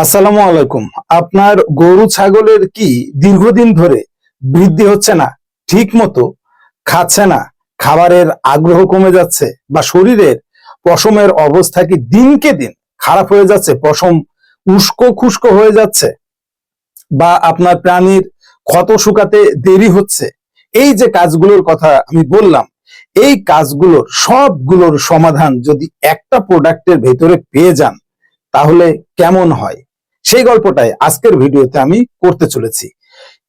আসসালামু আলাইকুম। আপনার গরু ছাগলের কি দীর্ঘদিন ধরে বৃদ্ধি হচ্ছে না, ঠিক মতো খাচ্ছে না, খাবারের আগ্রহ কমে যাচ্ছে, বা শরীরের পশমের অবস্থা কি দিনকে দিন খারাপ হয়ে যাচ্ছে, পশম উস্কো খুস্কো হয়ে যাচ্ছে, বা আপনার প্রাণীর ক্ষত শুকাতে দেরি হচ্ছে? এই যে কাজগুলোর কথা আমি বললাম, এই কাজগুলোর সবগুলোর সমাধান যদি একটা প্রোডাক্টের ভেতরে পেয়ে যান তাহলে কেমন হয়, সেই গল্পটাই আজকের ভিডিওতে আমি করতে চলেছি।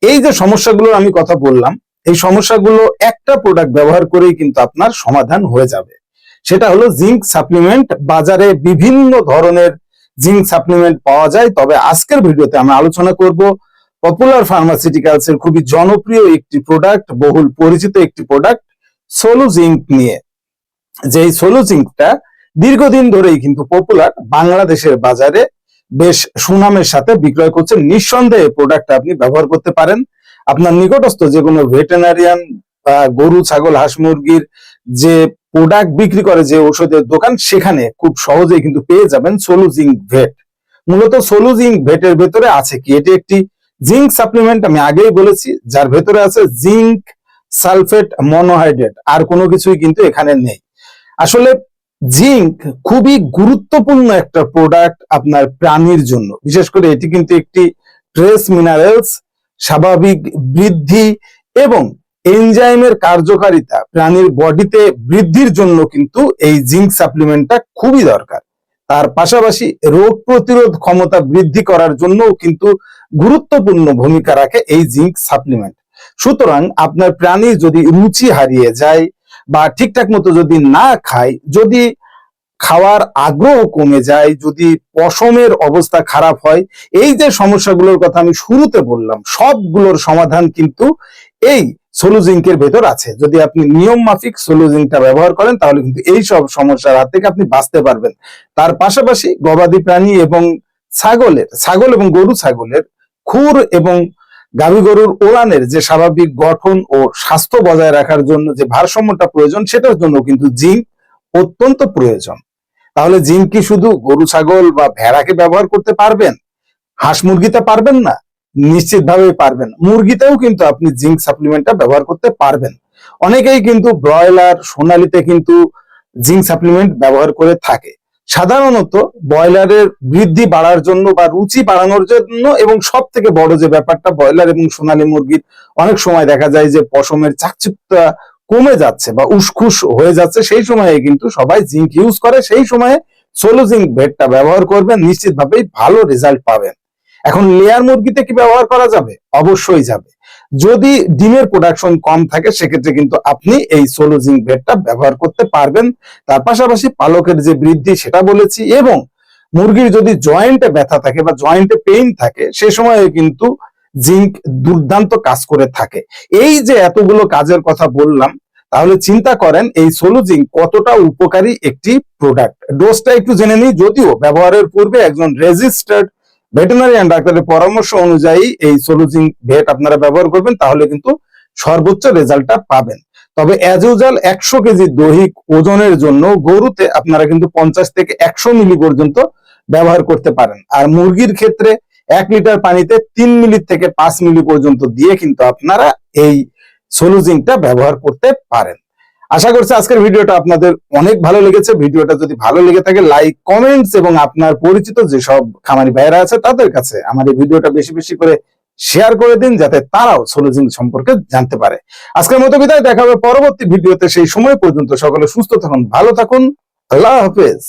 এই যে সমস্যাগুলোর আমি কথা বললাম, এই সমস্যাগুলো একটা প্রোডাক্ট ব্যবহার করেই কিন্তু আপনার সমাধান হয়ে যাবে। সেটা হলো জিঙ্ক সাপ্লিমেন্ট। বাজারে বিভিন্ন ধরনের জিঙ্ক সাপ্লিমেন্ট পাওয়া যায়, তবে আজকের ভিডিওতে আমরা আলোচনা করব পপুলার ফার্মাসিউটিক্যালস এর খুবই জনপ্রিয় একটি প্রোডাক্ট, বহুল পরিচিত একটি প্রোডাক্ট, সোলো জিঙ্ক নিয়ে। যে এই সোলো জিঙ্কটা দীর্ঘদিন ধরেই কিন্তু পপুলার, বাংলাদেশের বাজারে বেশ সুনামের সাথে বিক্রয় করছে। নিঃসন্দেহে প্রোডাক্ট আপনি ব্যবহার করতে পারেন। আপনার নিকটস্থ যে কোনো ভেটেরিনারিয়ান, গরু ছাগল হাঁস মুরগির যে প্রোডাক্ট বিক্রি করে যে ঔষধের দোকান, সেখানে খুব সহজেই কিন্তু পেয়ে যাবেন সোলো জিঙ্ক ভেট। মূলত সোলো জিঙ্ক ভেটের ভেতরে আছে কি, এটি একটি জিঙ্ক সাপ্লিমেন্ট, আমি আগেই বলেছি, যার ভেতরে আছে জিঙ্ক সালফেট মনোহাইড্রেট, আর কোনো কিছুই কিন্তু এখানে নেই। আসলে জিঙ্ক খুবই গুরুত্বপূর্ণ একটা প্রোডাক্ট আপনার প্রাণীর জন্য। বিশেষ করে এটি কিন্তু একটি ট্রেস মিনারেলস, স্বাভাবিক বৃদ্ধি এবং এনজাইমের কার্যকারিতা প্রাণীর বডিতে বৃদ্ধির জন্য কিন্তু এই জিঙ্ক সাপ্লিমেন্টটা খুবই দরকার। তার পাশাপাশি রোগ প্রতিরোধ ক্ষমতা বৃদ্ধি করার জন্যও কিন্তু গুরুত্বপূর্ণ ভূমিকা রাখে এই জিঙ্ক সাপ্লিমেন্ট। সুতরাং আপনার প্রাণী যদি রুচি হারিয়ে যায় বা ঠিকঠাক মতো যদি না খায়, যদি খাওয়ার আগ্রহ কমে যায়, যদি পশমের অবস্থা খারাপ হয়, এই যে সমস্যাগুলোর কথা আমি শুরুতে বললাম, সবগুলোর সমাধান কিন্তু এই সোলো জিঙ্কের ভেতর আছে। যদি আপনি নিয়ম মাফিক সোলো জিঙ্কটা ব্যবহার করেন তাহলে কিন্তু এই সব সমস্যার হাত থেকে আপনি বাঁচতে পারবেন। তার পাশাপাশি গবাদি প্রাণী এবং ছাগল এবং গরু ছাগলের খুর এবং গাভী গরুর ওলানের যে স্বাভাবিক গঠন ও স্বাস্থ্য বজায় রাখার জন্য যে ভারসাম্যটা প্রয়োজন, সেটার জন্য কিন্তু জিঙ্ক অত্যন্ত প্রয়োজন। তাহলে জিঙ্ক কি শুধু গরু ছাগল বা ভেড়াকে ব্যবহার করতে পারবেন, হাঁস মুরগিতে পারবেন না? নিশ্চিতভাবে পারবেন। মুরগিতেও কিন্তু আপনি জিঙ্ক সাপ্লিমেন্টটা ব্যবহার করতে পারবেন। অনেকেই কিন্তু ব্রয়লার, সোনালিতে কিন্তু জিঙ্ক সাপ্লিমেন্ট ব্যবহার করে থাকে। সাধারণত ব্রয়লারের বৃদ্ধি বাড়ার জন্য বা রুচি বাড়ানোর জন্য, এবং সব থেকে বড় যে ব্যাপারটা, ব্রয়লার এবং সোনালী মুরগির অনেক সময় দেখা যায় যে পশমের চাকচিক্যতা কমে যাচ্ছে বা উসখুস হয়ে যাচ্ছে, সেই সময়ে কিন্তু সবাই জিঙ্ক ইউজ করে। সেই সময়ে সোলো জিঙ্ক ভেটটা ব্যবহার করবেন, নিশ্চিতভাবেই ভালো রেজাল্ট পাবেন। এখন লেয়ার মুরগিতে কি ব্যবহার করা যাবে? অবশ্যই যাবে। যদি ডিমের প্রোডাকশন কম থাকে, সেক্ষেত্রে কিন্তু আপনি এই সোলো জিঙ্ক ভেটটা ব্যবহার করতে পারবেন। তার পাশাপাশি পালকের যে বৃদ্ধি সেটা বলেছি, এবং মুরগির যদি জয়েন্টে ব্যথা থাকে বা জয়েন্টে পেইন থাকে, সে সময়ে কিন্তু জিঙ্ক দুর্দান্ত কাজ করে থাকে। এই যে এতগুলো কাজের কথা বললাম, তাহলে চিন্তা করেন এই সোলো জিঙ্ক কতটা উপকারী একটি প্রোডাক্ট। ডোজটা একটু জেনে নিই। যদিও ব্যবহারের পূর্বে একজন রেজিস্টার্ড ভেটেরিনারিয়ান ডাক্তারের পরামর্শ অনুযায়ী এই সোলো জিঙ্ক ভেট আপনারা ব্যবহার করবেন, তাহলে কিন্তু সর্বোচ্চ রেজাল্টটা পাবেন। তবে অ্যাজ ইউজুয়াল 100 কেজি দৈহিক ওজনের জন্য গরুতে আপনারা কিন্তু 50 থেকে 100 মিলি পর্যন্ত ব্যবহার করতে পারেন। আর মুরগির ক্ষেত্রে 1 লিটার পানিতে 3 মিলি থেকে 5 মিলি পর্যন্ত দিয়ে কিন্তু আপনারা এই সোলো জিঙ্কটা ব্যবহার করতে পারেন। আশা করছি আজকের ভিডিওটা আপনাদের অনেক ভালো লেগেছে। ভিডিওটা যদি ভালো লেগে থাকে, লাইক, কমেন্টস এবং আপনার পরিচিত যেসব খামারি ভাইরা আছে তাদের কাছে আমার এই ভিডিওটা বেশি বেশি করে শেয়ার করে দিন, যাতে তারাও সোলো জিঙ্ক সম্পর্কে জানতে পারে। আজকের মতো বিদায়, দেখা হবে পরবর্তী ভিডিওতে। সেই সময় পর্যন্ত সকলে সুস্থ থাকুন, ভালো থাকুন, আল্লাহ হাফেজ।